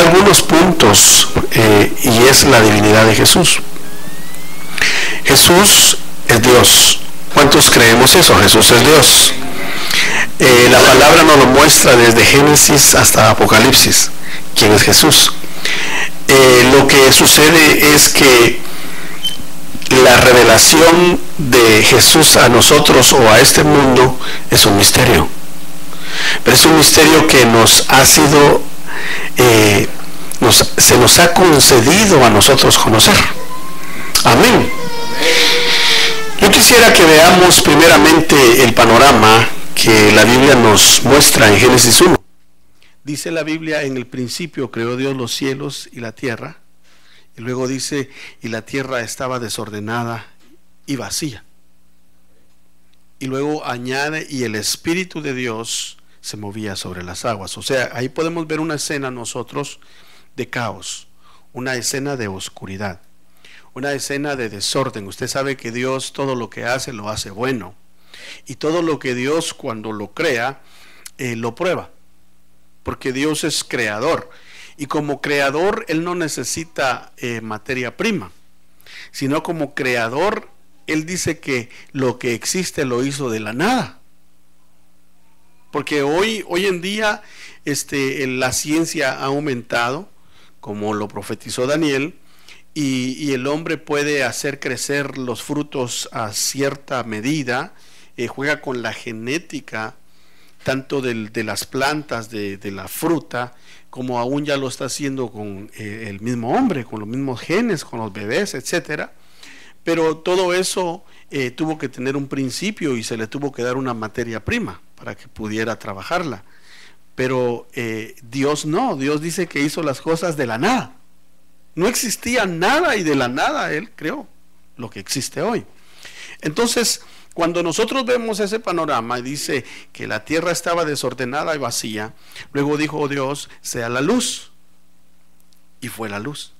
algunos puntos y es la divinidad de Jesús. Jesús es Dios. ¿Cuántos creemos eso? Jesús es Dios. La palabra nos lo muestra desde Génesis hasta Apocalipsis. ¿Quién es Jesús? Lo que sucede es que la revelación de Jesús a nosotros o a este mundo es un misterio. Pero es un misterio que nos ha sido, se nos ha concedido a nosotros conocer. Amén. Yo quisiera que veamos primeramente el panorama que la Biblia nos muestra en Génesis 1. Dice la Biblia: en el principio creó Dios los cielos y la tierra. Y luego dice: y la tierra estaba desordenada y vacía. Y luego añade: y el Espíritu de Dios se movía sobre las aguas. O sea, ahí podemos ver una escena nosotros de caos, una escena de oscuridad, una escena de desorden. Usted sabe que Dios todo lo que hace lo hace bueno, y todo lo que Dios cuando lo crea lo prueba, porque Dios es creador, y como creador Él no necesita materia prima, sino como creador Él dice que lo que existe lo hizo de la nada. Porque hoy en día la ciencia ha aumentado, como lo profetizó Daniel, y el hombre puede hacer crecer los frutos a cierta medida, juega con la genética tanto de las plantas, de la fruta, como aún ya lo está haciendo con el mismo hombre, con los mismos genes, con los bebés, etcétera. Pero todo eso tuvo que tener un principio y se le tuvo que dar una materia prima para que pudiera trabajarla. Pero Dios no, Dios dice que hizo las cosas de la nada. No existía nada y de la nada Él creó lo que existe hoy. Entonces, cuando nosotros vemos ese panorama, dice que la tierra estaba desordenada y vacía. Luego dijo Dios: sea la luz. Y fue la luz.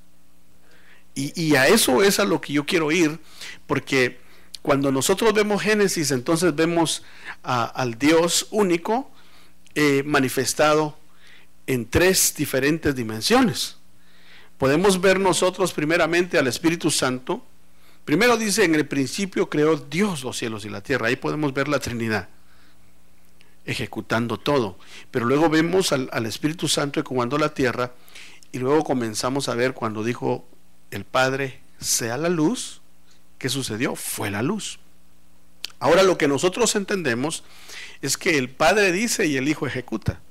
Y a eso es a lo que yo quiero ir, porque cuando nosotros vemos Génesis, entonces vemos al Dios único manifestado en tres diferentes dimensiones. Podemos ver nosotros primeramente al Espíritu Santo. Primero dice: en el principio creó Dios los cielos y la tierra. Ahí podemos ver la Trinidad ejecutando todo. Pero luego vemos al Espíritu Santo comandó la tierra, y luego comenzamos a ver cuando dijo el Padre: sea la luz. ¿Qué sucedió? Fue la luz. Ahora lo que nosotros entendemos es que el Padre dice y el Hijo ejecuta.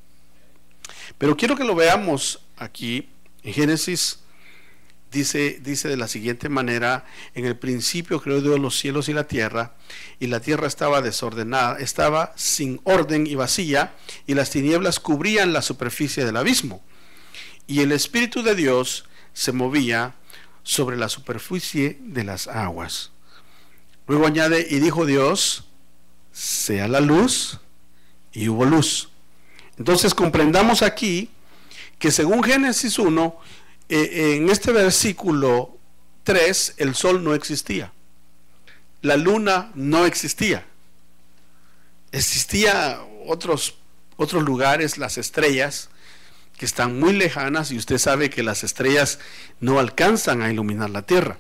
Pero quiero que lo veamos aquí en Génesis. Dice de la siguiente manera: en el principio creó Dios los cielos y la tierra estaba desordenada, estaba sin orden y vacía, y las tinieblas cubrían la superficie del abismo, y el Espíritu de Dios se movía sobre la superficie de las aguas. Luego añade: y dijo Dios: sea la luz, y hubo luz. Entonces comprendamos aquí que según Génesis 1, en este versículo 3, el sol no existía, la luna no existía, existía otros lugares, las estrellas, que están muy lejanas, y usted sabe que las estrellas no alcanzan a iluminar la tierra.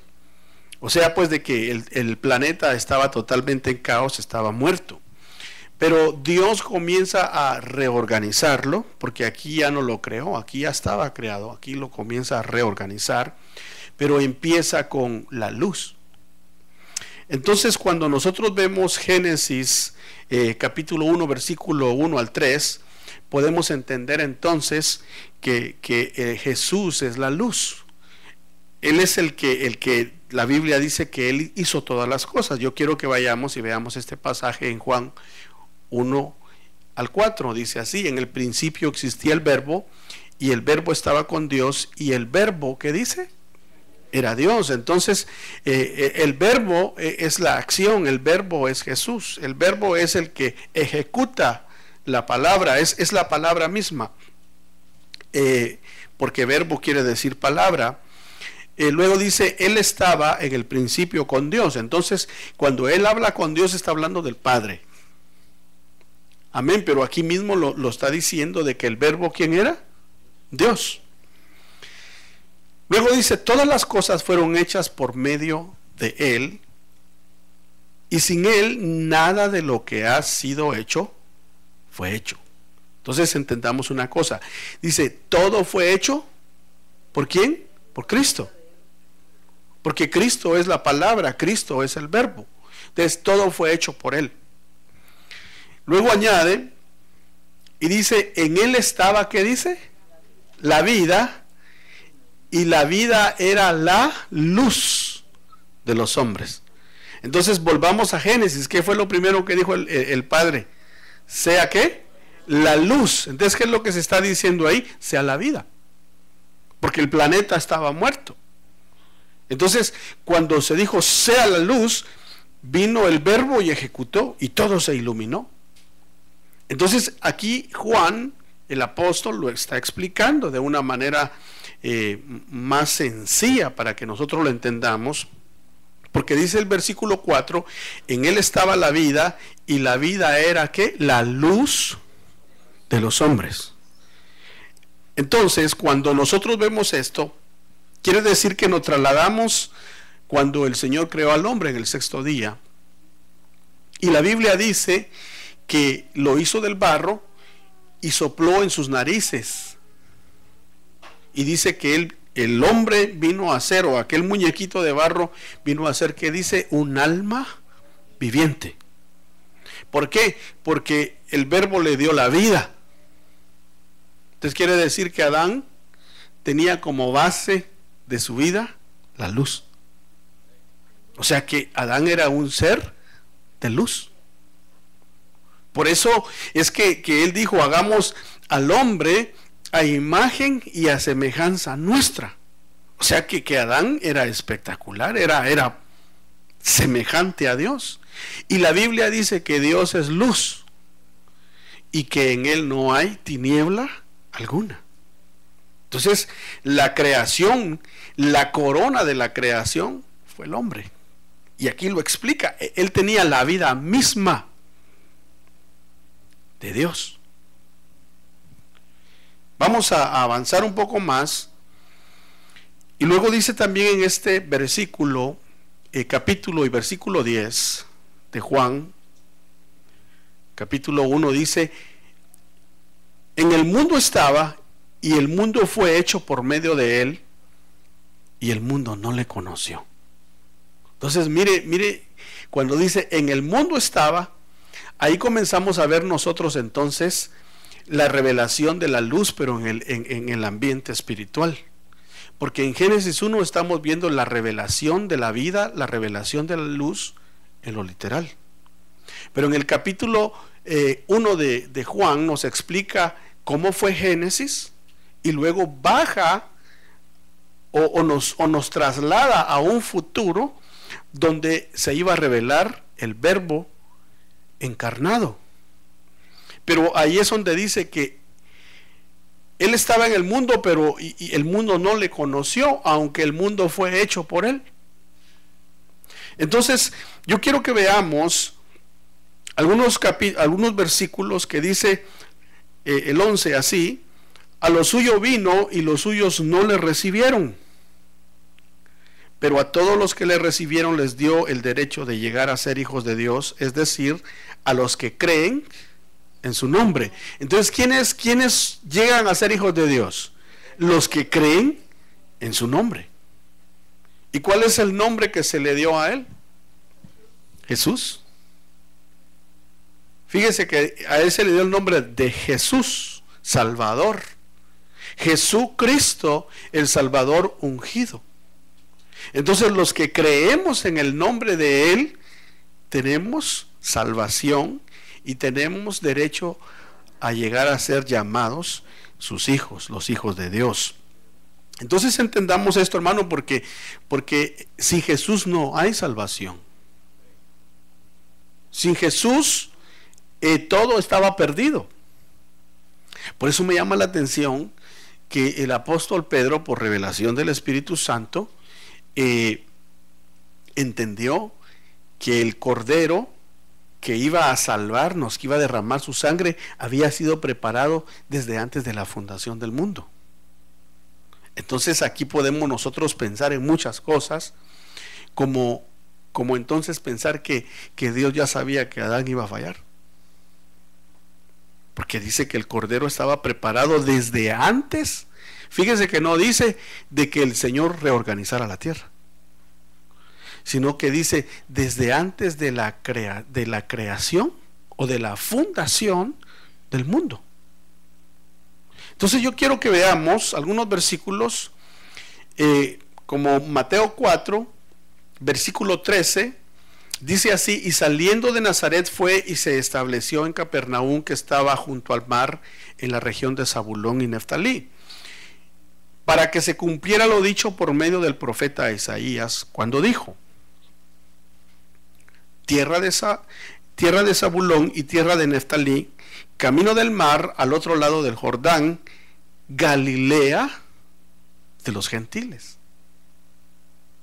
O sea pues de que el planeta estaba totalmente en caos, estaba muerto. Pero Dios comienza a reorganizarlo, porque aquí ya no lo creó, aquí ya estaba creado, aquí lo comienza a reorganizar, pero empieza con la luz. Entonces cuando nosotros vemos Génesis capítulo 1, versículo 1 al 3, podemos entender entonces que Jesús es la luz. Él es el que la Biblia dice que Él hizo todas las cosas. Yo quiero que vayamos y veamos este pasaje en Juan 1 al 4, dice así: en el principio existía el verbo, y el verbo estaba con Dios, y el verbo, ¿qué dice? Era Dios. Entonces el verbo es la acción, el verbo es Jesús, el verbo es el que ejecuta la palabra, es la palabra misma, porque verbo quiere decir palabra. Luego dice: Él estaba en el principio con Dios. Entonces cuando Él habla con Dios está hablando del Padre. Amén. Pero aquí mismo lo está diciendo de que el verbo, ¿quién era? Dios. Luego dice, todas las cosas fueron hechas por medio de Él, y sin Él nada de lo que ha sido hecho fue hecho. Entonces entendamos una cosa. Dice, todo fue hecho, ¿por quién? Por Cristo. Porque Cristo es la palabra, Cristo es el verbo. Entonces todo fue hecho por Él. Luego añade y dice, en Él estaba, ¿qué dice? La vida, y la vida era la luz de los hombres. Entonces volvamos a Génesis. ¿Qué fue lo primero que dijo el Padre? ¿Sea qué? La luz. Entonces, ¿qué es lo que se está diciendo ahí? Sea la vida. Porque el planeta estaba muerto. Entonces, cuando se dijo sea la luz, vino el verbo y ejecutó, y todo se iluminó. Entonces, aquí Juan, el apóstol, lo está explicando de una manera más sencilla para que nosotros lo entendamos. Porque dice el versículo 4, en Él estaba la vida, y la vida era ¿qué? La luz de los hombres. Entonces, cuando nosotros vemos esto, quiere decir que nos trasladamos cuando el Señor creó al hombre en el sexto día. Y la Biblia dice que lo hizo del barro y sopló en sus narices. Y dice que el hombre vino a ser, o aquel muñequito de barro vino a ser, que dice, un alma viviente. ¿Por qué? Porque el verbo le dio la vida. Entonces quiere decir que Adán tenía como base de su vida la luz. O sea que Adán era un ser de luz. Por eso es que él dijo, hagamos al hombre a imagen y a semejanza nuestra. O sea que Adán era espectacular, era semejante a Dios. Y la Biblia dice que Dios es luz y que en Él no hay tiniebla alguna. Entonces, la creación, la corona de la creación fue el hombre. Y aquí lo explica, Él tenía la vida misma de Dios. Vamos a avanzar un poco más. Y luego dice también en este versículo, capítulo y versículo 10 de Juan, capítulo 1, dice, en el mundo estaba, y el mundo fue hecho por medio de Él, y el mundo no le conoció. Entonces mire, cuando dice en el mundo estaba, ahí comenzamos a ver nosotros entonces la revelación de la luz, pero en el ambiente espiritual. Porque en Génesis 1 estamos viendo la revelación de la vida, la revelación de la luz en lo literal. Pero en el capítulo 1 de Juan nos explica cómo fue Génesis, y luego baja o nos traslada a un futuro donde se iba a revelar el verbo encarnado. Pero ahí es donde dice que Él estaba en el mundo, pero y el mundo no le conoció, aunque el mundo fue hecho por Él. Entonces, yo quiero que veamos algunos versículos que dice el 11 así: a lo suyo vino y los suyos no le recibieron, pero a todos los que le recibieron les dio el derecho de llegar a ser hijos de Dios, es decir, a los que creen en su nombre. Entonces, ¿quiénes llegan a ser hijos de Dios? Los que creen en su nombre. ¿Y cuál es el nombre que se le dio a Él? Jesús. Fíjese que a Él se le dio el nombre de Jesús, Salvador. Jesucristo, el Salvador ungido. Entonces, los que creemos en el nombre de Él, tenemos salvación y tenemos derecho a llegar a ser llamados sus hijos, los hijos de Dios. Entonces entendamos esto, hermano, porque sin Jesús no hay salvación. Sin Jesús todo estaba perdido. Por eso me llama la atención que el apóstol Pedro, por revelación del Espíritu Santo, entendió que el Cordero que iba a salvarnos, que iba a derramar su sangre, había sido preparado desde antes de la fundación del mundo. Entonces aquí podemos nosotros pensar en muchas cosas, como entonces pensar que Dios ya sabía que Adán iba a fallar. Porque dice que el cordero estaba preparado desde antes. Fíjese que no dice de que el Señor reorganizara la tierra, sino que dice desde antes de la creación o de la fundación del mundo. Entonces yo quiero que veamos algunos versículos, como Mateo 4, versículo 13, dice así: y saliendo de Nazaret fue y se estableció en Capernaum, que estaba junto al mar, en la región de Zabulón y Neftalí, para que se cumpliera lo dicho por medio del profeta Isaías, cuando dijo: tierra de Zabulón y tierra de Neftalí, camino del mar, al otro lado del Jordán, Galilea de los gentiles.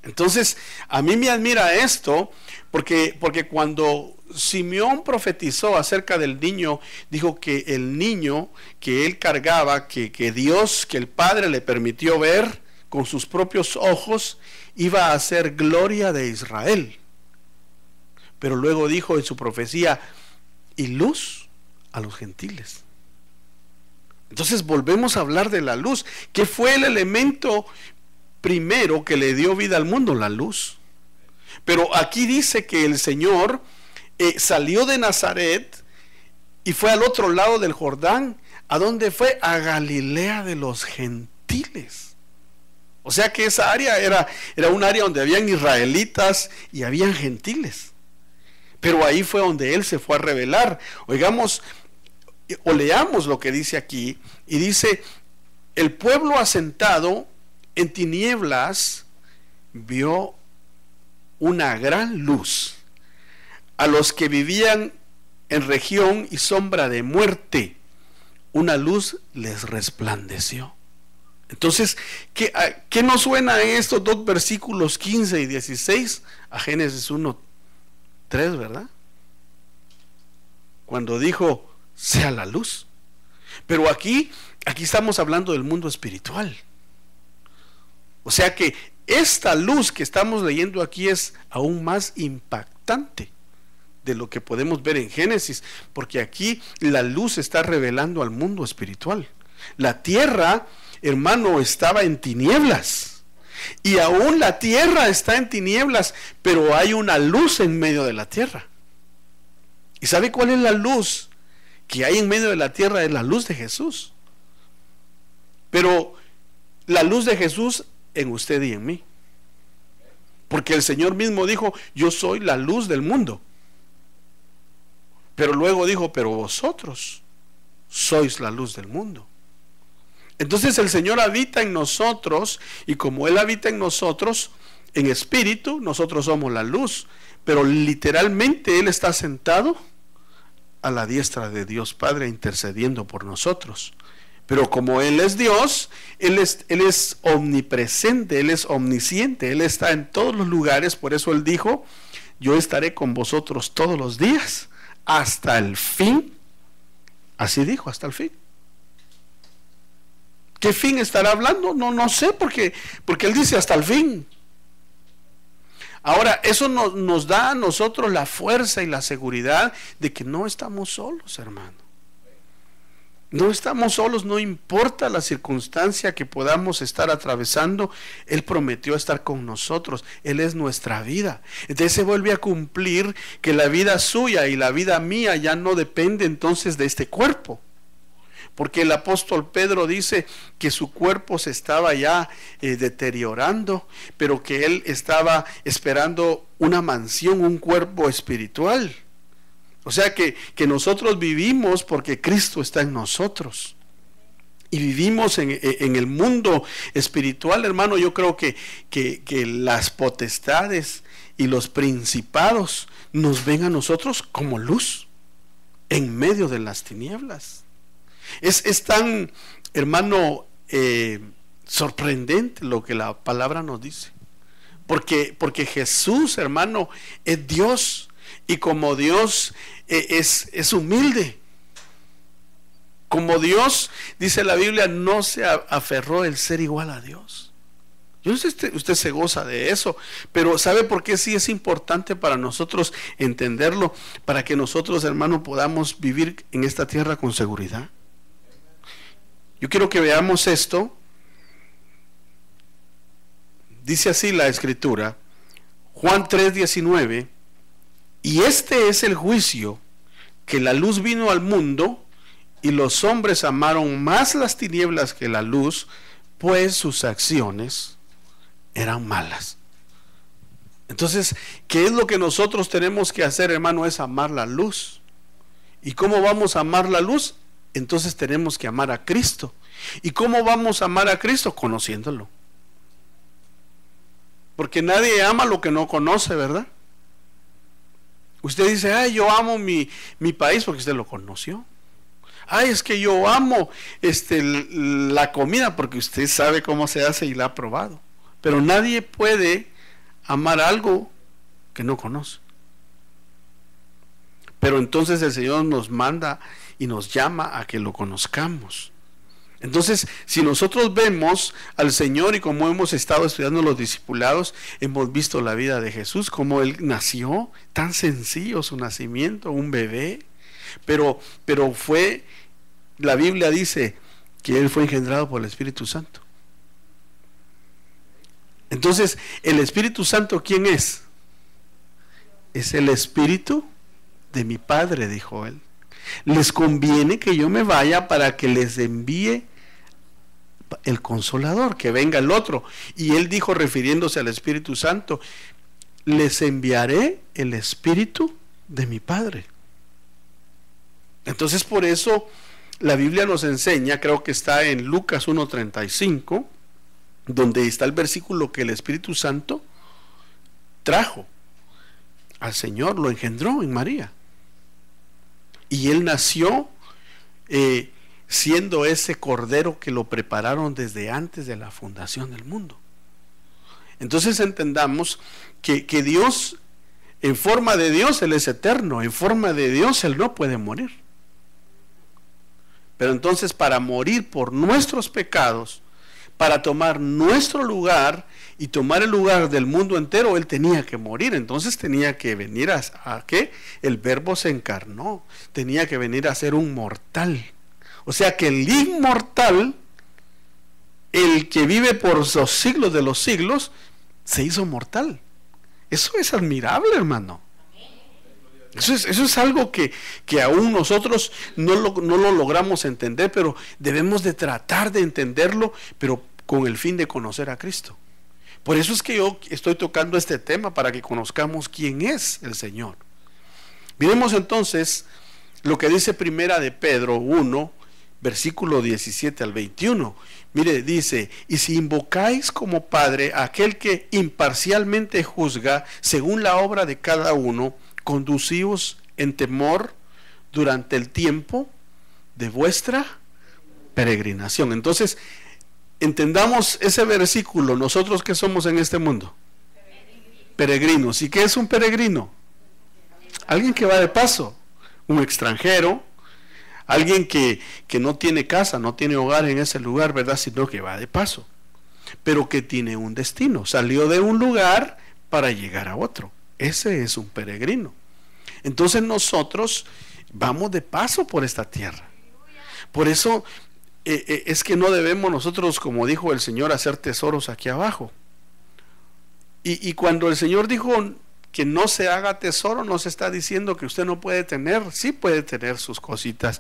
Entonces, a mí me admira esto, porque cuando Simeón profetizó acerca del niño, dijo que el niño que él cargaba, que Dios, que el Padre le permitió ver con sus propios ojos, iba a ser gloria de Israel. Pero luego dijo en su profecía: y luz a los gentiles. Entonces volvemos a hablar de la luz. ¿Qué fue el elemento primero que le dio vida al mundo? La luz. Pero aquí dice que el Señor salió de Nazaret y fue al otro lado del Jordán. ¿A dónde fue? A Galilea de los gentiles. O sea que esa área era un área donde habían israelitas y habían gentiles. Pero ahí fue donde Él se fue a revelar. Oigamos o leamos lo que dice aquí, y dice: el pueblo asentado en tinieblas vio una gran luz. A los que vivían en región y sombra de muerte, una luz les resplandeció. Entonces, ¿qué nos suena a estos dos versículos 15 y 16? A Génesis 1:3, ¿verdad? Cuando dijo: sea la luz. Pero aquí estamos hablando del mundo espiritual. O sea que esta luz que estamos leyendo aquí es aún más impactante de lo que podemos ver en Génesis, porque aquí la luz está revelando al mundo espiritual. La tierra, hermano, estaba en tinieblas, y aún la tierra está en tinieblas, pero hay una luz en medio de la tierra. ¿Y sabe cuál es la luz que hay en medio de la tierra? Es la luz de Jesús. Pero la luz de Jesús en usted y en mí, porque el Señor mismo dijo: yo soy la luz del mundo. Pero luego dijo: pero vosotros sois la luz del mundo. Entonces el Señor habita en nosotros, y como Él habita en nosotros en espíritu, nosotros somos la luz. Pero literalmente Él está sentado a la diestra de Dios Padre, intercediendo por nosotros. Pero como Él es Dios, Él es omnipresente, Él es omnisciente, Él está en todos los lugares. Por eso Él dijo: yo estaré con vosotros todos los días, hasta el fin. Así dijo, hasta el fin. ¿Qué fin estará hablando? No sé, porque Él dice hasta el fin. Ahora, eso nos da a nosotros la fuerza y la seguridad de que no estamos solos, hermano. No estamos solos, no importa la circunstancia que podamos estar atravesando. Él prometió estar con nosotros. Él es nuestra vida. Entonces se vuelve a cumplir que la vida suya y la vida mía ya no depende entonces de este cuerpo. Porque el apóstol Pedro dice que su cuerpo se estaba ya deteriorando, pero que él estaba esperando una mansión, un cuerpo espiritual. O sea que nosotros vivimos porque Cristo está en nosotros. Y vivimos en el mundo espiritual, hermano. Yo creo que las potestades y los principados nos ven a nosotros como luz en medio de las tinieblas. Es tan, hermano, sorprendente lo que la palabra nos dice. Porque Jesús, hermano, es Dios. Y como Dios es humilde. Como Dios, dice la Biblia, no se aferró el ser igual a Dios. Yo no sé si usted se goza de eso, pero ¿sabe por qué sí es importante para nosotros entenderlo? Para que nosotros, hermano, podamos vivir en esta tierra con seguridad. Yo quiero que veamos esto. Dice así la Escritura, Juan 3:19, y este es el juicio, que la luz vino al mundo, y los hombres amaron más las tinieblas que la luz, pues sus acciones eran malas. Entonces, ¿qué es lo que nosotros tenemos que hacer, hermano? Es amar la luz. ¿Y cómo vamos a amar la luz? Entonces tenemos que amar a Cristo. ¿Y cómo vamos a amar a Cristo? Conociéndolo. Porque nadie ama lo que no conoce, ¿verdad? Usted dice, ay, yo amo mi país porque usted lo conoció. Ay, es que yo amo la comida porque usted sabe cómo se hace y la ha probado. Pero nadie puede amar algo que no conoce. Pero entonces el Señor nos manda y nos llama a que lo conozcamos. Entonces, si nosotros vemos al Señor, y como hemos estado estudiando los discipulados, hemos visto la vida de Jesús, como Él nació, tan sencillo su nacimiento, un bebé, pero fue, la Biblia dice que Él fue engendrado por el Espíritu Santo. Entonces, el Espíritu Santo, ¿quién es? Es el Espíritu de mi Padre, dijo Él. Les conviene que yo me vaya para que les envíe el Consolador, que venga el otro. Y Él dijo, refiriéndose al Espíritu Santo, les enviaré el Espíritu de mi Padre. Entonces, por eso la Biblia nos enseña, creo que está en Lucas 1:35, donde está el versículo que el Espíritu Santo trajo al Señor, lo engendró en María. Y Él nació siendo ese cordero que lo prepararon desde antes de la fundación del mundo. Entonces entendamos que Dios, en forma de Dios, Él es eterno, en forma de Dios Él no puede morir. Pero entonces, para morir por nuestros pecados, para tomar nuestro lugar y tomar el lugar del mundo entero, Él tenía que morir. Entonces tenía que venir a ¿qué? El Verbo se encarnó, tenía que venir a ser un mortal. O sea que el inmortal, el que vive por los siglos de los siglos, se hizo mortal. Eso es admirable, hermano. Eso es algo que aún nosotros no lo logramos entender, pero debemos de tratar de entenderlo, pero con el fin de conocer a Cristo. Por eso es que yo estoy tocando este tema, para que conozcamos quién es el Señor. Miremos entonces lo que dice Primera de Pedro 1, versículo 17 al 21. Mire, dice, y si invocáis como Padre a aquel que imparcialmente juzga según la obra de cada uno, conducíos en temor durante el tiempo de vuestra peregrinación. Entonces, entendamos ese versículo, nosotros que somos en este mundo, peregrinos. ¿Y qué es un peregrino? Alguien que va de paso, un extranjero, alguien que no tiene casa, no tiene hogar en ese lugar, ¿verdad? Sino que va de paso, pero que tiene un destino, salió de un lugar para llegar a otro. Ese es un peregrino. Entonces nosotros vamos de paso por esta tierra. Por eso es que no debemos nosotros, como dijo el Señor, hacer tesoros aquí abajo. Y cuando el Señor dijo que no se haga tesoro, no se está diciendo que usted no puede tener. Sí puede tener sus cositas,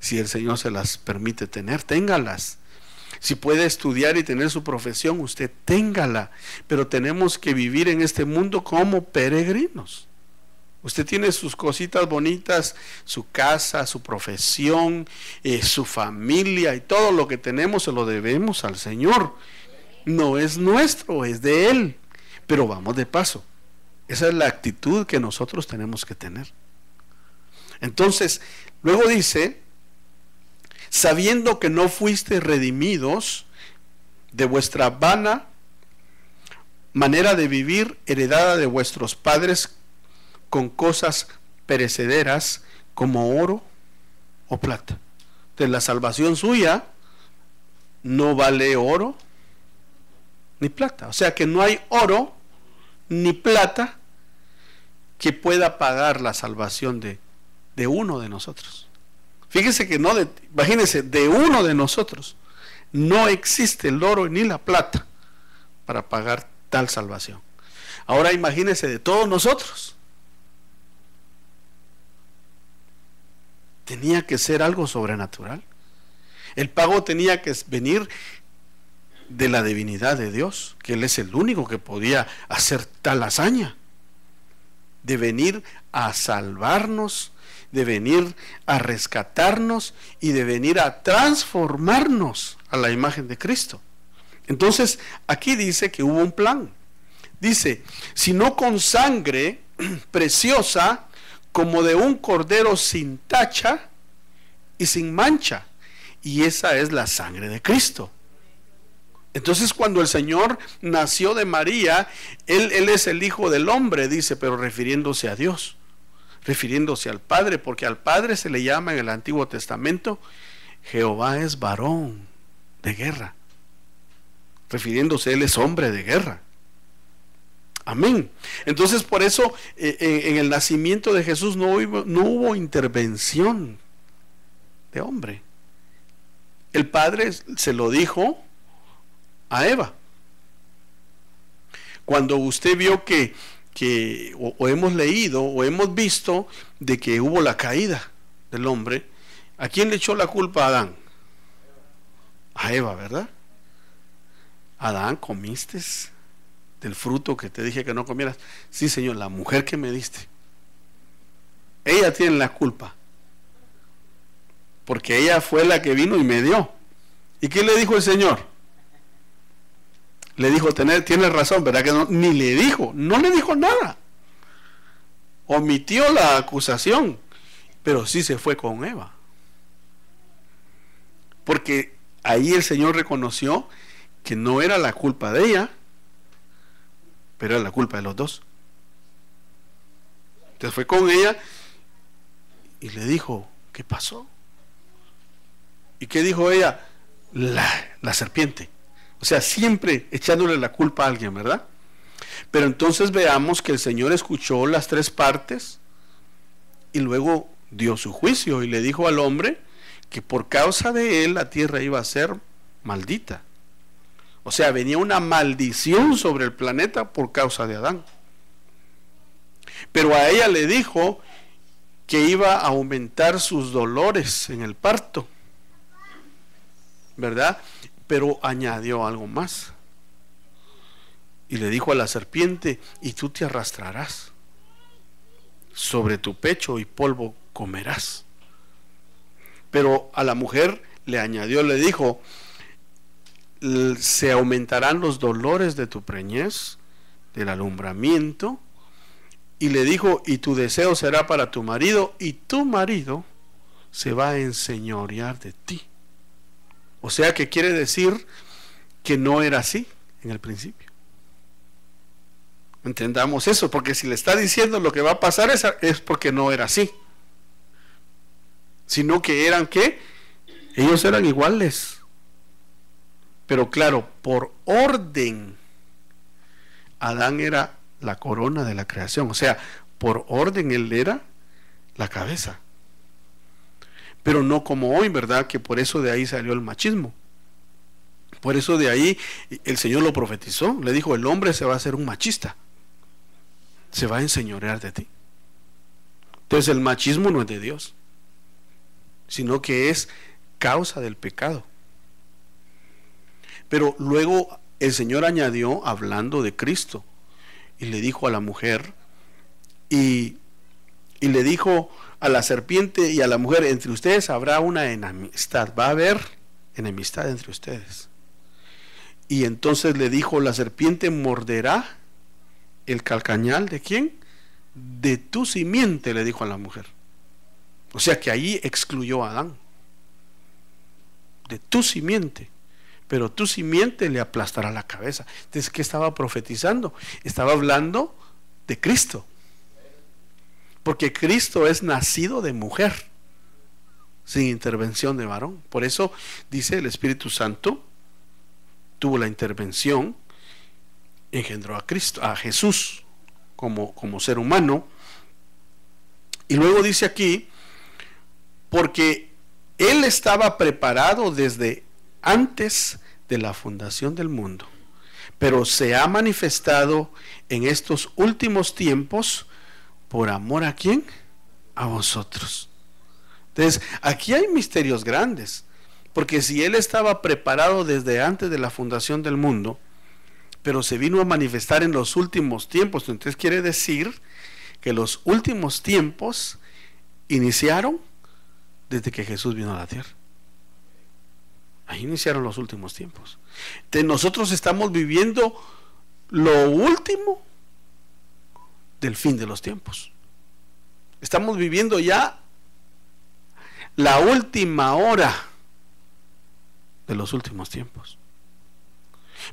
si el Señor se las permite tener, téngalas. Si puede estudiar y tener su profesión, usted téngala. Pero tenemos que vivir en este mundo como peregrinos. Usted tiene sus cositas bonitas, su casa, su profesión, su familia, y todo lo que tenemos se lo debemos al Señor. No es nuestro, es de Él, pero vamos de paso. Esa es la actitud que nosotros tenemos que tener. Entonces, luego dice, sabiendo que no fuiste redimidos de vuestra vana manera de vivir, heredada de vuestros padres, con cosas perecederas como oro o plata. de la salvación suya no vale oro ni plata. O sea que no hay oro ni plata que pueda pagar la salvación de uno de nosotros. Fíjese que imagínense, de uno de nosotros no existe el oro ni la plata para pagar tal salvación. Ahora imagínense de todos nosotros. Tenía que ser algo sobrenatural. El pago tenía que venir de la divinidad de Dios, que Él es el único que podía hacer tal hazaña, de venir a salvarnos, de venir a rescatarnos y de venir a transformarnos a la imagen de Cristo. Entonces, aquí dice que hubo un plan. Dice, sino con sangre preciosa como de un cordero sin tacha y sin mancha. Y esa es la sangre de Cristo. Entonces cuando el Señor nació de María, Él es el Hijo del Hombre, dice, pero refiriéndose a Dios, refiriéndose al Padre, porque al Padre se le llama en el Antiguo Testamento, Jehová es varón de guerra. Refiriéndose, Él es hombre de guerra. Amén. Entonces por eso en el nacimiento de Jesús no hubo intervención de hombre. El Padre se lo dijo a Eva. Cuando usted vio o hemos leído o hemos visto de que hubo la caída del hombre, ¿a quién le echó la culpa a Adán? A Eva, ¿verdad? Adán, ¿comiste del fruto que te dije que no comieras? Sí, Señor, la mujer que me diste. Ella tiene la culpa, porque ella fue la que vino y me dio. ¿Y qué le dijo el Señor? Le dijo, tienes razón, ¿verdad que no? Ni le dijo, no le dijo nada. Omitió la acusación, pero sí se fue con Eva. Porque ahí el Señor reconoció que no era la culpa de ella, pero era la culpa de los dos. Entonces fue con ella y le dijo, ¿qué pasó? ¿Y qué dijo ella? La serpiente. O sea, siempre echándole la culpa a alguien, ¿verdad? Pero entonces veamos que el Señor escuchó las tres partes y luego dio su juicio y le dijo al hombre que por causa de él la tierra iba a ser maldita. O sea, venía una maldición sobre el planeta por causa de Adán. Pero a ella le dijo que iba a aumentar sus dolores en el parto, ¿verdad? Pero añadió algo más. Y le dijo a la serpiente, y tú te arrastrarás sobre tu pecho y polvo comerás. Pero a la mujer le añadió, le dijo, se aumentarán los dolores de tu preñez, del alumbramiento. Y le dijo, y tu deseo será para tu marido, y tu marido se va a enseñorear de ti. O sea que quiere decir que no era así en el principio. Entendamos eso, porque si le está diciendo lo que va a pasar es porque no era así, sino que eran ¿qué? Ellos eran iguales, pero claro, por orden, Adán era la corona de la creación, o sea, por orden él era la cabeza. Pero no como hoy, ¿verdad? Que por eso de ahí salió el machismo. Por eso de ahí el Señor lo profetizó. Le dijo, el hombre se va a hacer un machista. Se va a enseñorear de ti. Entonces el machismo no es de Dios, sino que es causa del pecado. Pero luego el Señor añadió, hablando de Cristo, y le dijo a la mujer, y le dijo a la serpiente y a la mujer, entre ustedes habrá una enemistad, va a haber enemistad entre ustedes. Y entonces le dijo, la serpiente morderá el calcañal de ¿quién? De tu simiente, le dijo a la mujer. O sea que ahí excluyó a Adán. De tu simiente, pero tu simiente le aplastará la cabeza. Entonces, ¿qué estaba profetizando? Estaba hablando de Cristo. Porque Cristo es nacido de mujer. sin intervención de varón. Por eso dice el Espíritu Santo tuvo la intervención, engendró a Cristo, a Jesús como ser humano. Y luego dice aquí, porque Él estaba preparado desde antes de la fundación del mundo, pero se ha manifestado en estos últimos tiempos por amor ¿a quién? A vosotros. Entonces, aquí hay misterios grandes, porque si Él estaba preparado desde antes de la fundación del mundo, pero se vino a manifestar en los últimos tiempos, entonces quiere decir que los últimos tiempos iniciaron desde que Jesús vino a la tierra. Ahí iniciaron los últimos tiempos. Entonces nosotros estamos viviendo lo último del fin de los tiempos. Estamos viviendo ya la última hora de los últimos tiempos.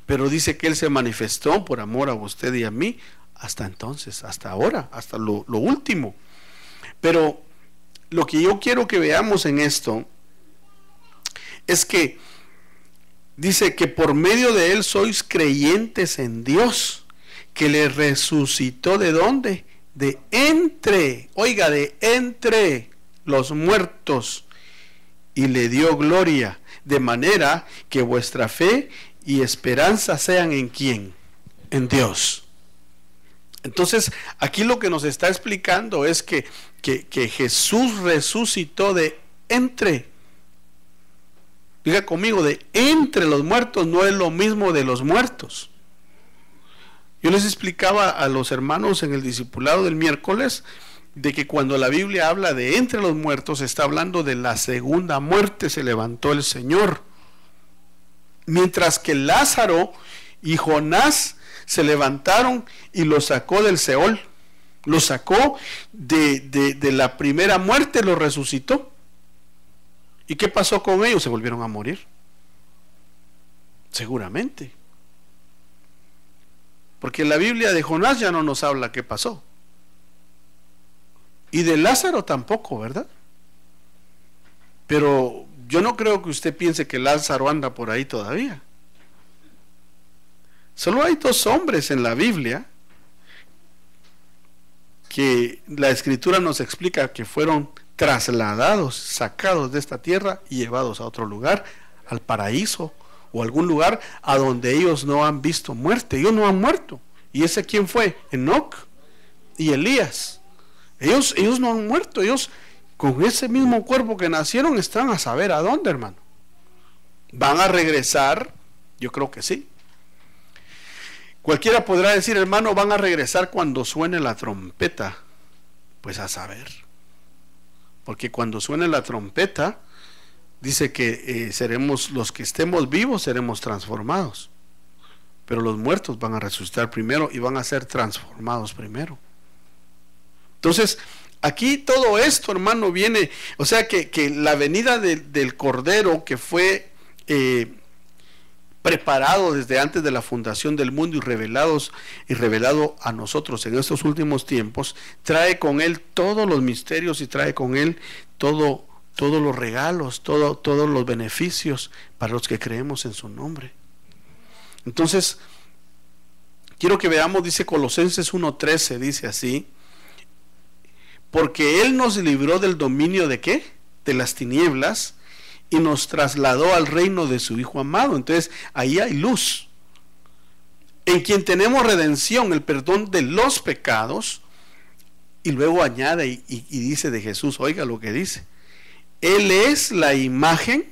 Pero dice que Él se manifestó por amor a usted y a mí hasta entonces, hasta ahora, hasta lo último. Pero lo que yo quiero que veamos en esto es que dice que por medio de Él sois creyentes en Dios, que le resucitó ¿de dónde? De entre, oiga, de entre los muertos, y le dio gloria, de manera que vuestra fe y esperanza sean ¿en quién? En Dios. Entonces, aquí lo que nos está explicando es que Jesús resucitó de entre. Diga conmigo, de entre los muertos no es lo mismo de los muertos. Yo les explicaba a los hermanos en el discipulado del miércoles de que cuando la Biblia habla de entre los muertos, está hablando de la segunda muerte, se levantó el Señor. Mientras que Lázaro y Jonás se levantaron y lo sacó del Seol, lo sacó de la primera muerte, lo resucitó. ¿Y qué pasó con ellos? Se volvieron a morir. Seguramente. Porque la Biblia de Jonás ya no nos habla qué pasó. Y de Lázaro tampoco, ¿verdad? Pero yo no creo que usted piense que Lázaro anda por ahí todavía. Solo hay dos hombres en la Biblia que la Escritura nos explica que fueron trasladados, sacados de esta tierra y llevados a otro lugar, al paraíso o algún lugar a donde ellos no han visto muerte. Ellos no han muerto. ¿Y ese quién fue? Enoc y Elías. Ellos no han muerto. Ellos con ese mismo cuerpo que nacieron están a saber a dónde, hermano. ¿Van a regresar? Yo creo que sí. Cualquiera podrá decir, hermano, van a regresar cuando suene la trompeta. Pues a saber. Porque cuando suene la trompeta, dice que seremos, los que estemos vivos seremos transformados. Pero los muertos van a resucitar primero y van a ser transformados primero. Entonces, aquí todo esto, hermano, viene, o sea que la venida del Cordero que fue preparado desde antes de la fundación del mundo y revelado a nosotros en estos últimos tiempos, trae con él todos los misterios y trae con él todos los regalos, todos los beneficios para los que creemos en su nombre. Entonces, quiero que veamos, dice Colosenses 1:13, dice así: porque Él nos libró del dominio ¿de qué? De las tinieblas y nos trasladó al reino de su Hijo amado. Entonces, ahí hay luz, en quien tenemos redención, el perdón de los pecados. Y luego añade y dice de Jesús, oiga lo que dice: Él es la imagen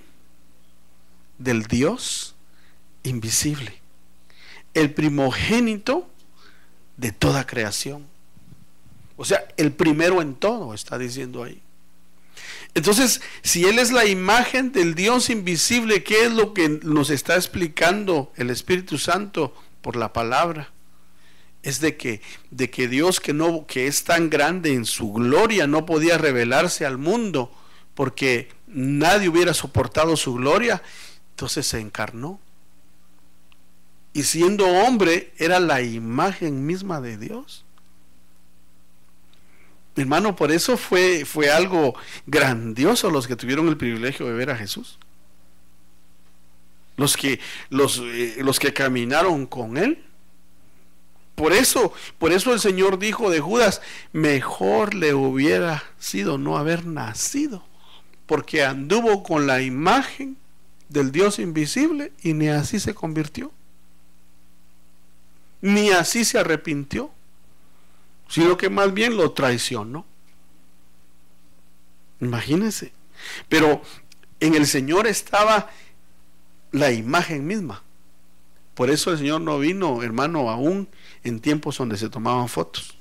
del Dios invisible, el primogénito de toda creación. O sea, el primero en todo, está diciendo ahí. Entonces, si Él es la imagen del Dios invisible, ¿qué es lo que nos está explicando el Espíritu Santo por la palabra? Es de que Dios que es tan grande en su gloria no podía revelarse al mundo porque nadie hubiera soportado su gloria. Entonces se encarnó. Y siendo hombre, era la imagen misma de Dios. Hermano, por eso fue algo grandioso los que tuvieron el privilegio de ver a Jesús. Los que caminaron con él. Por eso el Señor dijo de Judas: mejor le hubiera sido no haber nacido, porque anduvo con la imagen del Dios invisible y ni así se convirtió, ni así se arrepintió, sino que más bien lo traicionó. Imagínense. Pero en el Señor estaba la imagen misma. Por eso el Señor no vino, hermano, aún en tiempos donde se tomaban fotos.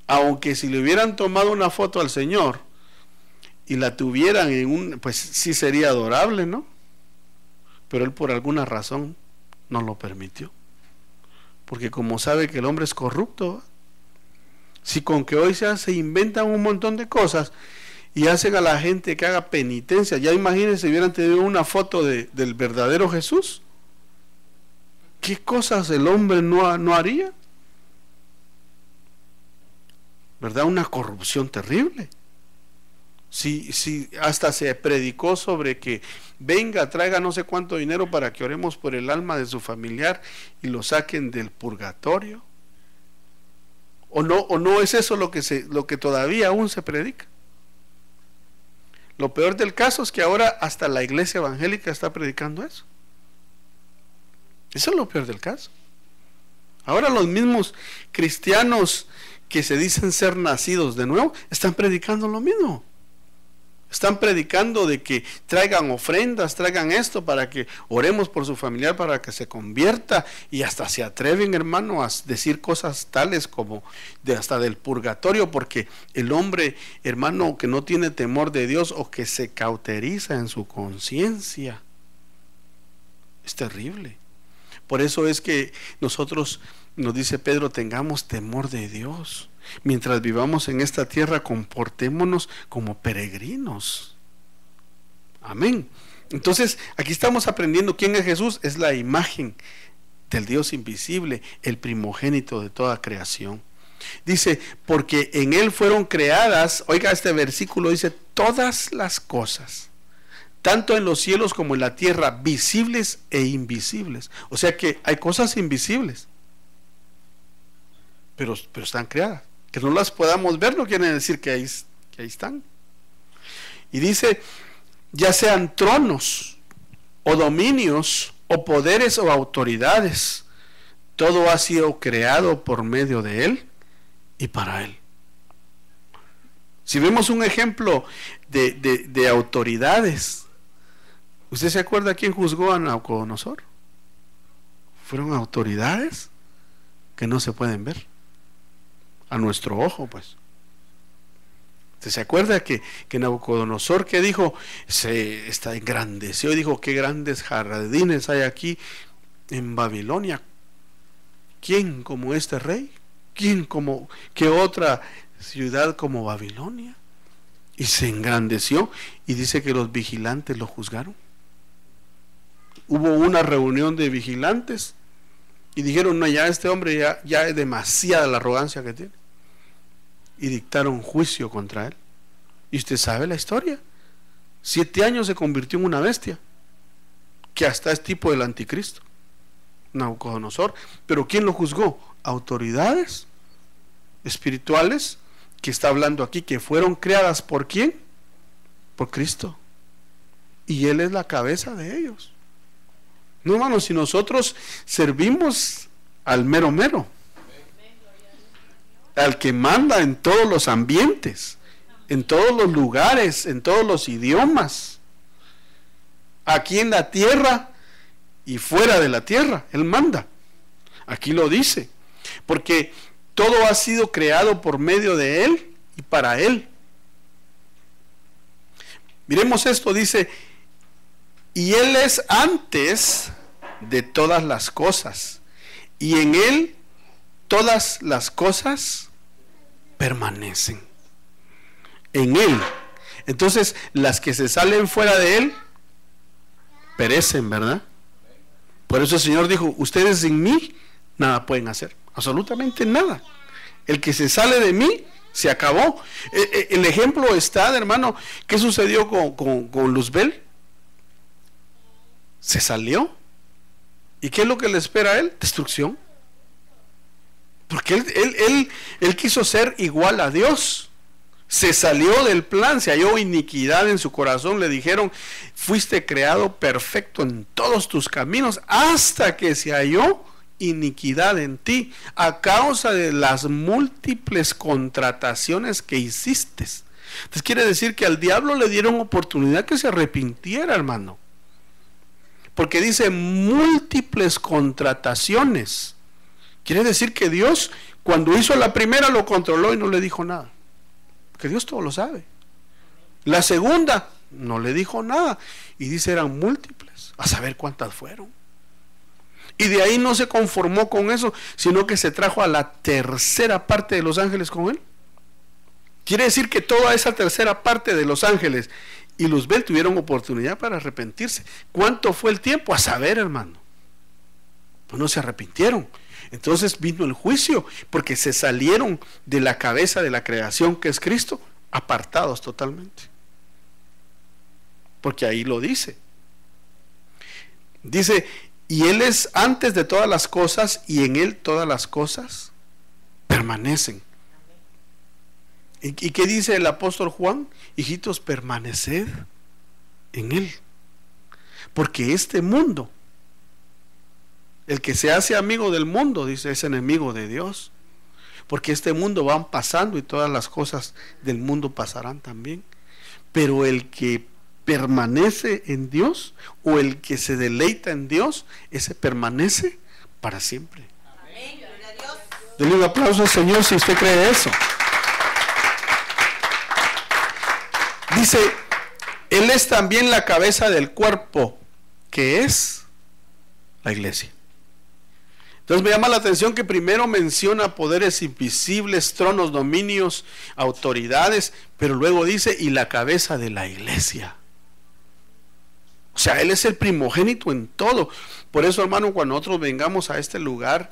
Aunque si le hubieran tomado una foto al Señor y la tuvieran pues sí sería adorable, ¿no? Pero Él por alguna razón no lo permitió. Porque como sabe que el hombre es corrupto, si con que hoy se inventan un montón de cosas y hacen a la gente que haga penitencia, ya imagínense si hubieran tenido una foto del verdadero Jesús, ¿qué cosas el hombre no haría? ¿Verdad? Una corrupción terrible. Si hasta se predicó sobre que venga, traiga no sé cuánto dinero para que oremos por el alma de su familiar y lo saquen del purgatorio. ¿O no es eso lo que todavía aún se predica? Lo peor del caso es que ahora hasta la iglesia evangélica está predicando eso. Eso es lo peor del caso. Ahora los mismos cristianos que se dicen ser nacidos de nuevo están predicando lo mismo. Están predicando de que traigan ofrendas, traigan esto para que oremos por su familiar para que se convierta, y hasta se atreven, hermano, a decir cosas tales como hasta del purgatorio, porque el hombre, hermano, que no tiene temor de Dios o que se cauteriza en su conciencia, es terrible. Por eso es que nosotros, nos dice Pedro, tengamos temor de Dios. Mientras vivamos en esta tierra, comportémonos como peregrinos. Amén. Entonces, aquí estamos aprendiendo quién es Jesús. Es la imagen del Dios invisible, el primogénito de toda creación. Dice, porque en Él fueron creadas, oiga este versículo, dice, todas las cosas, tanto en los cielos como en la tierra, visibles e invisibles. O sea que hay cosas invisibles, pero están creadas. Que no las podamos ver no quiere decir que ahí están. Y dice, ya sean tronos o dominios o poderes o autoridades, todo ha sido creado por medio de Él y para Él. Si vemos un ejemplo de autoridades, ¿usted se acuerda quién juzgó a Nabucodonosor? Fueron autoridades que no se pueden ver a nuestro ojo, pues. ¿Usted se acuerda que Nabucodonosor, que dijo, se engrandeció y dijo, qué grandes jardines hay aquí en Babilonia? ¿Quién como este rey? ¿Quién como qué otra ciudad como Babilonia? Y se engrandeció, y dice que los vigilantes lo juzgaron. Hubo una reunión de vigilantes y dijeron, no, ya este hombre ya es demasiada la arrogancia que tiene, y dictaron juicio contra él. Y usted sabe la historia. 7 años se convirtió en una bestia, que hasta es tipo del anticristo, Nabucodonosor. Pero ¿quién lo juzgó? Autoridades espirituales, que está hablando aquí, que fueron creadas ¿por quién? Por Cristo, y Él es la cabeza de ellos. No, hermanos, si nosotros servimos al mero mero, al que manda en todos los ambientes, en todos los lugares, en todos los idiomas, aquí en la tierra y fuera de la tierra, Él manda. Aquí lo dice, porque todo ha sido creado por medio de Él y para Él. Miremos esto, dice, y Él es antes de todas las cosas, y en Él todas las cosas permanecen. En Él. Entonces, las que se salen fuera de Él perecen, ¿verdad? Por eso el Señor dijo, ustedes sin mí nada pueden hacer. absolutamente nada. El que se sale de mí, se acabó. El ejemplo está, hermano, ¿qué sucedió con Luzbel? Se salió. ¿Y qué es lo que le espera a él? Destrucción. Porque él quiso ser igual a Dios. Se salió del plan, se halló iniquidad en su corazón. Le dijeron, fuiste creado perfecto en todos tus caminos, hasta que se halló iniquidad en ti, a causa de las múltiples contrataciones que hiciste. Entonces quiere decir que al diablo le dieron oportunidad que se arrepintiera, hermano. Porque dice múltiples contrataciones. Quiere decir que Dios, cuando hizo la primera, lo controló y no le dijo nada. Que Dios todo lo sabe. La segunda, no le dijo nada. Y dice, eran múltiples. A saber cuántas fueron. Y de ahí no se conformó con eso, sino que se trajo a la tercera parte de los ángeles con él. Quiere decir que toda esa tercera parte de los ángeles y Luzbel tuvieron oportunidad para arrepentirse. ¿Cuánto fue el tiempo? A saber, hermano. Pues no se arrepintieron. Entonces vino el juicio, porque se salieron de la cabeza de la creación que es Cristo, apartados totalmente. Porque ahí lo dice. Dice, y Él es antes de todas las cosas, y en Él todas las cosas permanecen. ¿Y qué dice el apóstol Juan? Hijitos, permaneced en Él. Porque este mundo, el que se hace amigo del mundo, dice, es enemigo de Dios. Porque este mundo va pasando y todas las cosas del mundo pasarán también. Pero el que permanece en Dios, o el que se deleita en Dios, ese permanece para siempre. Amén. Denle un aplauso al Señor si usted cree eso. Dice, Él es también la cabeza del cuerpo, que es la iglesia. Entonces me llama la atención que primero menciona poderes invisibles, tronos, dominios, autoridades, pero luego dice, y la cabeza de la iglesia. O sea, Él es el primogénito en todo. Por eso, hermano, cuando nosotros vengamos a este lugar,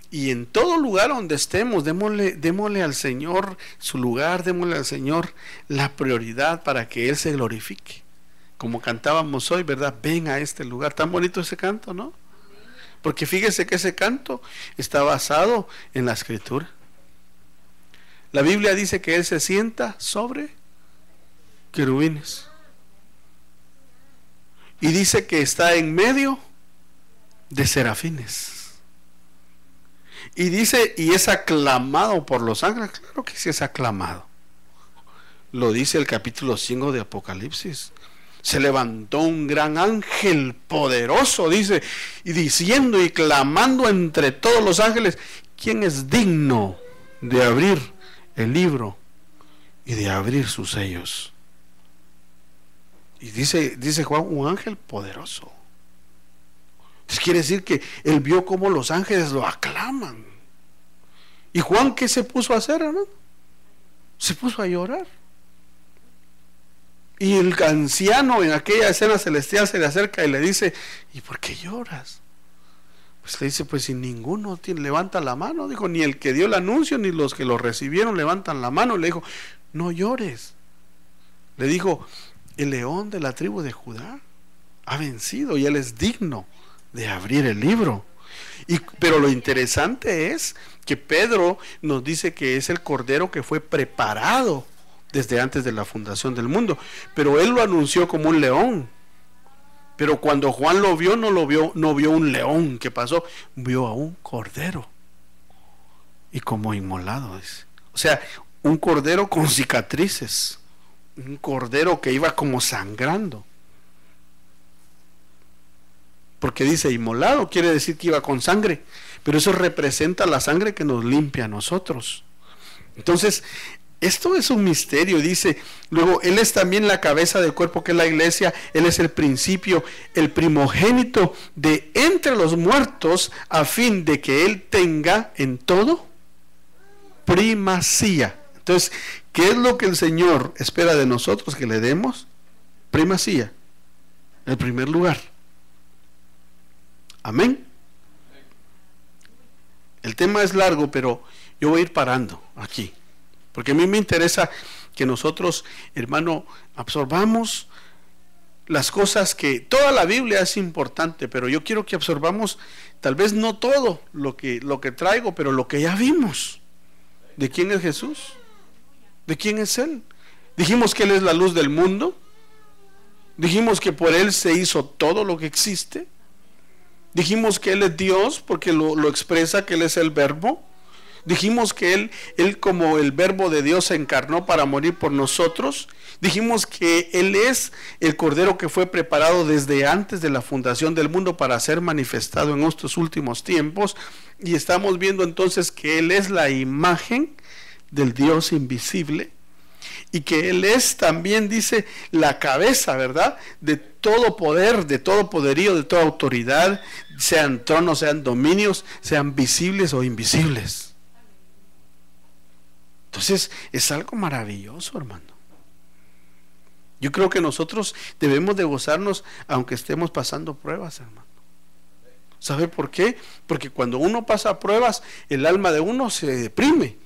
y en todo lugar donde estemos, démosle al Señor su lugar, démosle al Señor la prioridad para que Él se glorifique. Como cantábamos hoy, ¿verdad? Ven a este lugar. Tan bonito ese canto, ¿no? Porque fíjese que ese canto está basado en la Escritura. La Biblia dice que Él se sienta sobre querubines. Y dice que está en medio de serafines. Y dice, y es aclamado por los ángeles. Claro que sí es aclamado. Lo dice el capítulo 5 de Apocalipsis. Se levantó un gran ángel poderoso, dice, y diciendo y clamando entre todos los ángeles, ¿quién es digno de abrir el libro y de abrir sus sellos? Y dice Juan, un ángel poderoso. Entonces quiere decir que él vio cómo los ángeles lo aclaman. ¿Y Juan qué se puso a hacer, hermano? Se puso a llorar. Y el anciano en aquella escena celestial se le acerca y le dice, ¿y por qué lloras? Pues le dice, pues si ninguno levanta la mano. Dijo, ni el que dio el anuncio ni los que lo recibieron levantan la mano. Le dijo, no llores. Le dijo, el león de la tribu de Judá ha vencido y él es digno de abrir el libro. Pero lo interesante es que Pedro nos dice que es el cordero que fue preparado desde antes de la fundación del mundo, pero él lo anunció como un león. Pero cuando Juan lo vio, no vio un león. ¿Qué pasó? Vio a un cordero y como inmolado, dice. O sea, un cordero con cicatrices, un cordero que iba como sangrando. Porque dice inmolado, quiere decir que iba con sangre, pero eso representa la sangre que nos limpia a nosotros. Entonces, esto es un misterio, dice. Luego, Él es también la cabeza del cuerpo que es la iglesia. Él es el principio, el primogénito de entre los muertos, a fin de que Él tenga en todo primacía. Entonces, ¿qué es lo que el Señor espera de nosotros que le demos? Primacía, el primer lugar. Amén. El tema es largo, pero yo voy a ir parando aquí, porque a mí me interesa que nosotros, hermano, absorbamos las cosas que toda la Biblia es importante, pero yo quiero que absorbamos tal vez no todo lo que traigo, pero lo que ya vimos. ¿De quién es Jesús? ¿De quién es Él? Dijimos que Él es la luz del mundo. Dijimos que por Él se hizo todo lo que existe. Dijimos que Él es Dios porque lo expresa, que Él es el Verbo. Dijimos que Él como el Verbo de Dios se encarnó para morir por nosotros. Dijimos que Él es el Cordero que fue preparado desde antes de la fundación del mundo para ser manifestado en estos últimos tiempos. Y estamos viendo entonces que Él es la imagen del Dios invisible. Y que Él es también, dice, la cabeza, ¿verdad?, de todo poder, de todo poderío, de toda autoridad, sean tronos, sean dominios, sean visibles o invisibles. Entonces, es algo maravilloso, hermano. Yo creo que nosotros debemos de gozarnos aunque estemos pasando pruebas, hermano. ¿Sabe por qué? Porque cuando uno pasa pruebas, el alma de uno se deprime.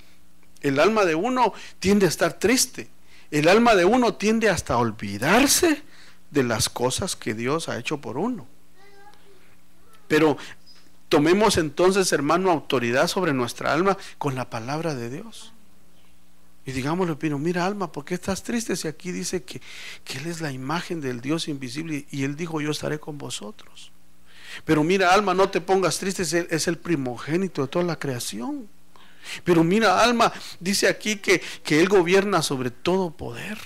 El alma de uno tiende a estar triste. El alma de uno tiende hasta a olvidarse de las cosas que Dios ha hecho por uno. Pero tomemos entonces, hermano, autoridad sobre nuestra alma con la palabra de Dios. Y digámosle, Pino, mira, alma, ¿por qué estás triste si aquí dice que Él es la imagen del Dios invisible y Él dijo, yo estaré con vosotros? Pero mira, alma, no te pongas triste, es el primogénito de toda la creación. Pero mira, alma, dice aquí que Él gobierna sobre todo poder.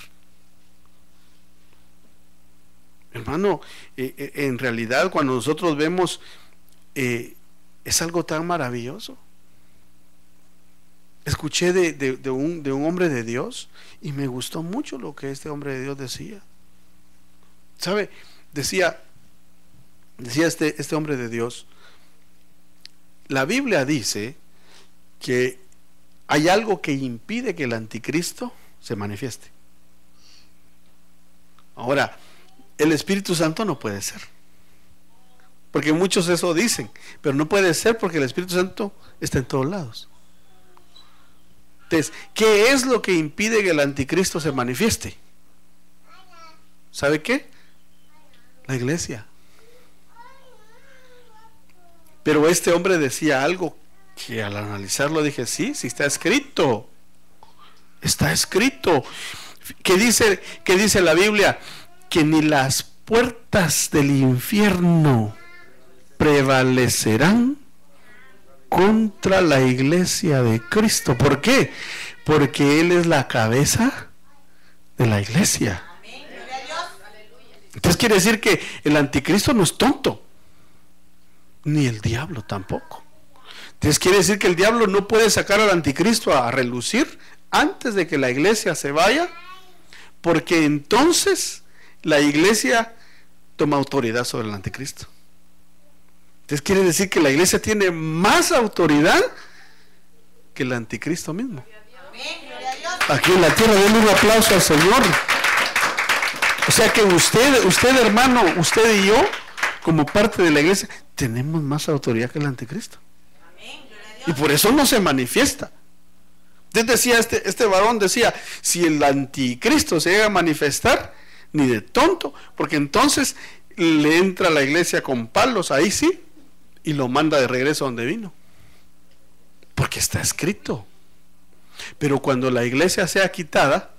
Hermano, en realidad cuando nosotros vemos, es algo tan maravilloso. Escuché de un hombre de Dios y me gustó mucho lo que este hombre de Dios decía. ¿Sabe? Decía este hombre de Dios, la Biblia dice que hay algo que impide que el anticristo se manifieste. Ahora, el Espíritu Santo no puede ser, porque muchos eso dicen, pero no puede ser porque el Espíritu Santo está en todos lados. Entonces, ¿qué es lo que impide que el anticristo se manifieste? ¿Sabe qué? La iglesia. Pero este hombre decía algo que al analizarlo dije, sí está escrito. Está escrito. ¿Qué dice la Biblia? Que ni las puertas del infierno prevalecerán contra la iglesia de Cristo. ¿Por qué? Porque Él es la cabeza de la iglesia. Entonces quiere decir que el anticristo no es tonto, ni el diablo tampoco. Entonces quiere decir que el diablo no puede sacar al anticristo a relucir antes de que la iglesia se vaya, porque entonces la iglesia toma autoridad sobre el anticristo. Entonces quiere decir que la iglesia tiene más autoridad que el anticristo mismo. Aquí en la tierra, denle un aplauso al Señor. O sea que usted hermano, usted y yo, como parte de la iglesia, tenemos más autoridad que el anticristo. Y por eso no se manifiesta. Entonces decía este varón, decía, si el anticristo se llega a manifestar, ni de tonto, porque entonces le entra a la iglesia con palos, ahí sí, y lo manda de regreso a donde vino, porque está escrito. Pero cuando la iglesia sea quitada,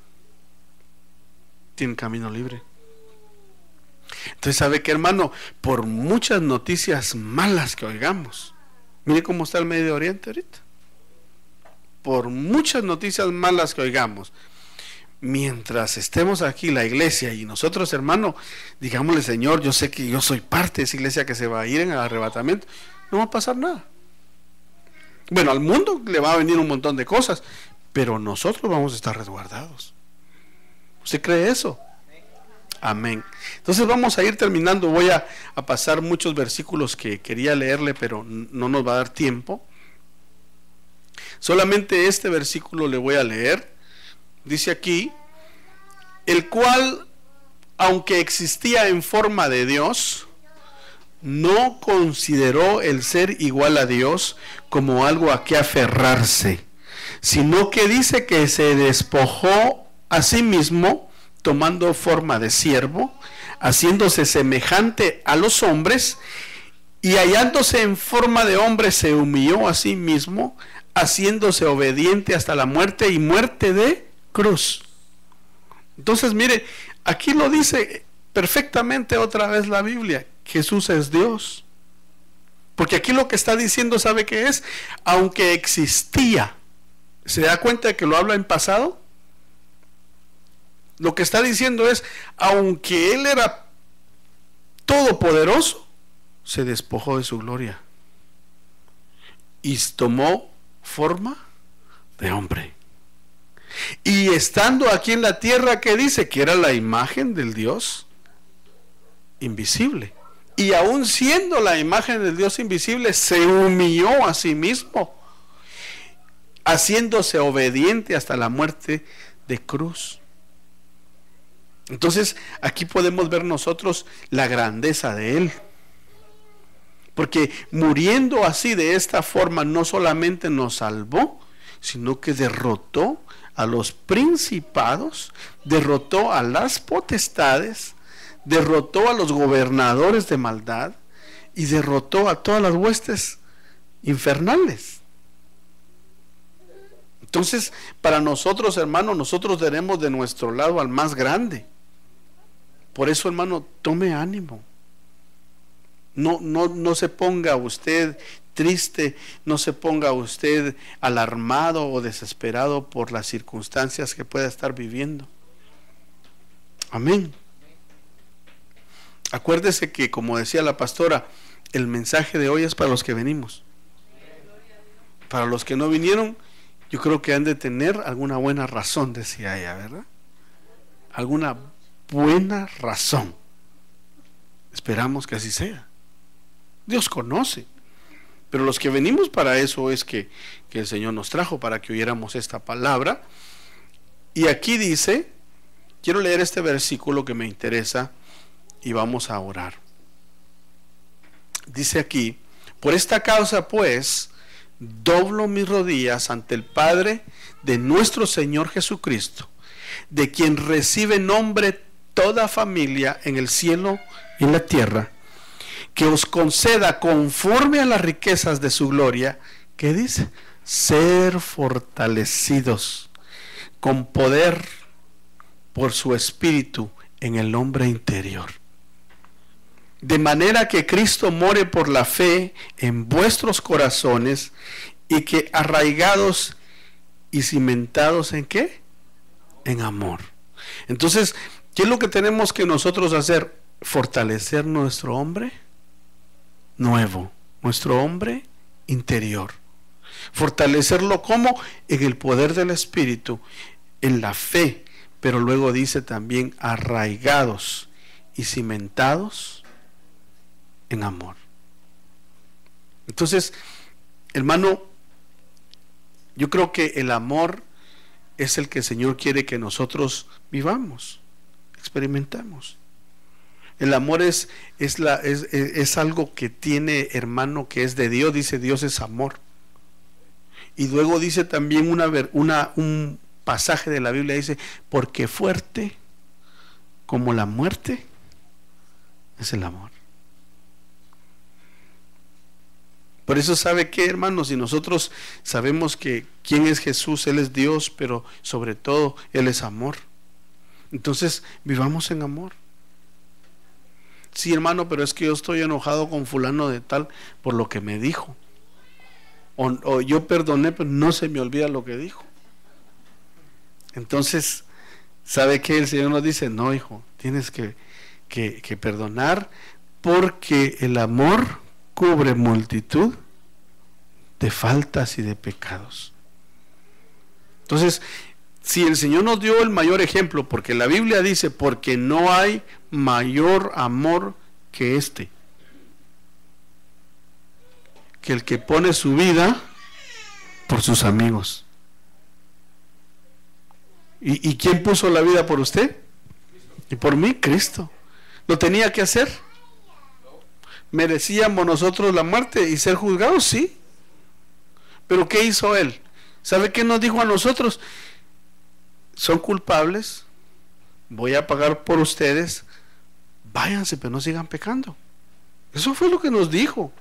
tiene camino libre. Entonces, ¿sabe qué, hermano? Por muchas noticias malas que oigamos, mire cómo está el Medio Oriente ahorita. Por muchas noticias malas que oigamos, mientras estemos aquí la iglesia y nosotros, hermano, digámosle, Señor, yo sé que yo soy parte de esa iglesia que se va a ir en el arrebatamiento, no va a pasar nada. Bueno, al mundo le va a venir un montón de cosas, pero nosotros vamos a estar resguardados. ¿Usted cree eso? Amén. Entonces vamos a ir terminando. Voy a pasar muchos versículos que quería leerle, pero no nos va a dar tiempo. Solamente este versículo le voy a leer. Dice aquí, el cual, aunque existía en forma de Dios, no consideró el ser igual a Dios como algo a que aferrarse, sino que dice que se despojó a sí mismo, tomando forma de siervo, haciéndose semejante a los hombres, y hallándose en forma de hombre se humilló a sí mismo, haciéndose obediente hasta la muerte y muerte de cruz. Entonces, mire, aquí lo dice perfectamente otra vez la Biblia: Jesús es Dios. Porque aquí lo que está diciendo, ¿sabe qué es? Aunque existía, ¿se da cuenta de que lo habla en pasado? Lo que está diciendo es, aunque Él era todopoderoso, se despojó de su gloria y tomó forma de hombre. Y estando aquí en la tierra, ¿qué dice? Que era la imagen del Dios invisible. Y aún siendo la imagen del Dios invisible, se humilló a sí mismo, haciéndose obediente hasta la muerte de cruz. Entonces, aquí podemos ver nosotros la grandeza de Él. Porque muriendo así, de esta forma, no solamente nos salvó, sino que derrotó a los principados, derrotó a las potestades, derrotó a los gobernadores de maldad y derrotó a todas las huestes infernales. Entonces, para nosotros, hermano, nosotros tenemos de nuestro lado al más grande. Por eso, hermano, tome ánimo. No se ponga usted triste, no se ponga usted alarmado o desesperado por las circunstancias que pueda estar viviendo. Amén. Acuérdese que, como decía la pastora, el mensaje de hoy es para los que venimos. Para los que no vinieron, yo creo que han de tener alguna buena razón, decía ella, ¿verdad? Alguna buena razón. Esperamos que así sea. Dios conoce. Pero los que venimos para eso es que el Señor nos trajo, para que oyéramos esta palabra. Y aquí dice, quiero leer este versículo que me interesa y vamos a orar. Dice aquí: por esta causa pues doblo mis rodillas ante el Padre de nuestro Señor Jesucristo, de quien recibe nombre toda familia en el cielo y en la tierra, que os conceda conforme a las riquezas de su gloria, ¿qué dice? Ser fortalecidos con poder por su Espíritu en el hombre interior, de manera que Cristo more por la fe en vuestros corazones, y que arraigados y cimentados ¿en qué? En amor. Entonces, ¿qué es lo que tenemos que nosotros hacer? Fortalecer nuestro hombre nuevo, nuestro hombre interior. Fortalecerlo ¿cómo? En el poder del Espíritu, en la fe, pero luego dice también arraigados y cimentados en amor. Entonces, hermano, yo creo que el amor es el que el Señor quiere que nosotros vivamos, experimentamos. El amor es algo que tiene, hermano, que es de Dios. Dice Dios es amor. Y luego dice también un pasaje de la Biblia, dice, porque fuerte como la muerte es el amor. Por eso, ¿sabe qué, hermanos? Si nosotros sabemos que quién es Jesús, Él es Dios, pero sobre todo Él es amor. Entonces, vivamos en amor. Sí, hermano, pero es que yo estoy enojado con fulano de tal por lo que me dijo. O yo perdoné, pero no se me olvida lo que dijo. Entonces, ¿sabe qué? El Señor nos dice, no, hijo, tienes que perdonar, porque el amor cubre multitud de faltas y de pecados. Entonces, si el Señor nos dio el mayor ejemplo, porque la Biblia dice, porque no hay mayor amor que este, que el que pone su vida por sus amigos. ¿Y quién puso la vida por usted? Y por mí, Cristo. ¿Lo tenía que hacer? ¿Merecíamos nosotros la muerte y ser juzgados? Sí. ¿Pero qué hizo Él? ¿Sabe qué nos dijo a nosotros? Son culpables, voy a pagar por ustedes, váyanse, pero no sigan pecando. Eso fue lo que nos dijo.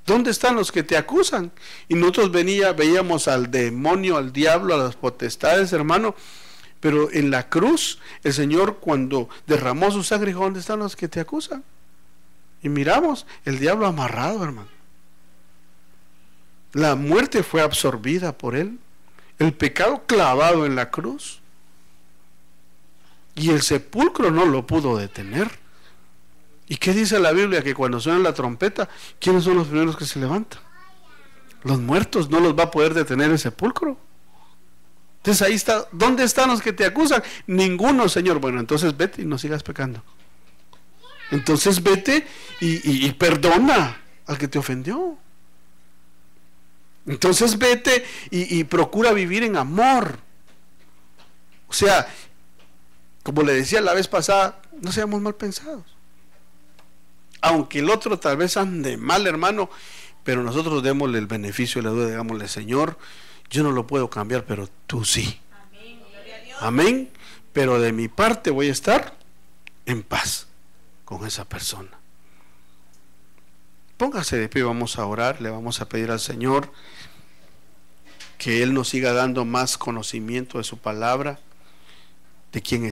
¿Dónde están los que te acusan? Y nosotros veíamos al demonio, al diablo, a las potestades, hermano. Pero en la cruz, el Señor, cuando derramó su sangre, dijo: ¿dónde están los que te acusan? Y miramos, el diablo amarrado, hermano. La muerte fue absorbida por Él. El pecado clavado en la cruz. Y el sepulcro no lo pudo detener. ¿Y qué dice la Biblia? Que cuando suena la trompeta, ¿quiénes son los primeros que se levantan? Los muertos. No los va a poder detener el sepulcro. Entonces ahí está. ¿Dónde están los que te acusan? Ninguno, Señor. Bueno, entonces vete y no sigas pecando. Entonces vete y perdona al que te ofendió. Entonces vete y procura vivir en amor. O sea, como le decía la vez pasada, no seamos mal pensados. Aunque el otro tal vez ande mal, hermano, pero nosotros démosle el beneficio de la duda, digámosle: Señor, yo no lo puedo cambiar, pero tú sí. Amén. Gloria a Dios. Amén. Pero de mi parte voy a estar en paz con esa persona. Póngase de pie, vamos a orar, le vamos a pedir al Señor que Él nos siga dando más conocimiento de su palabra, de quién es.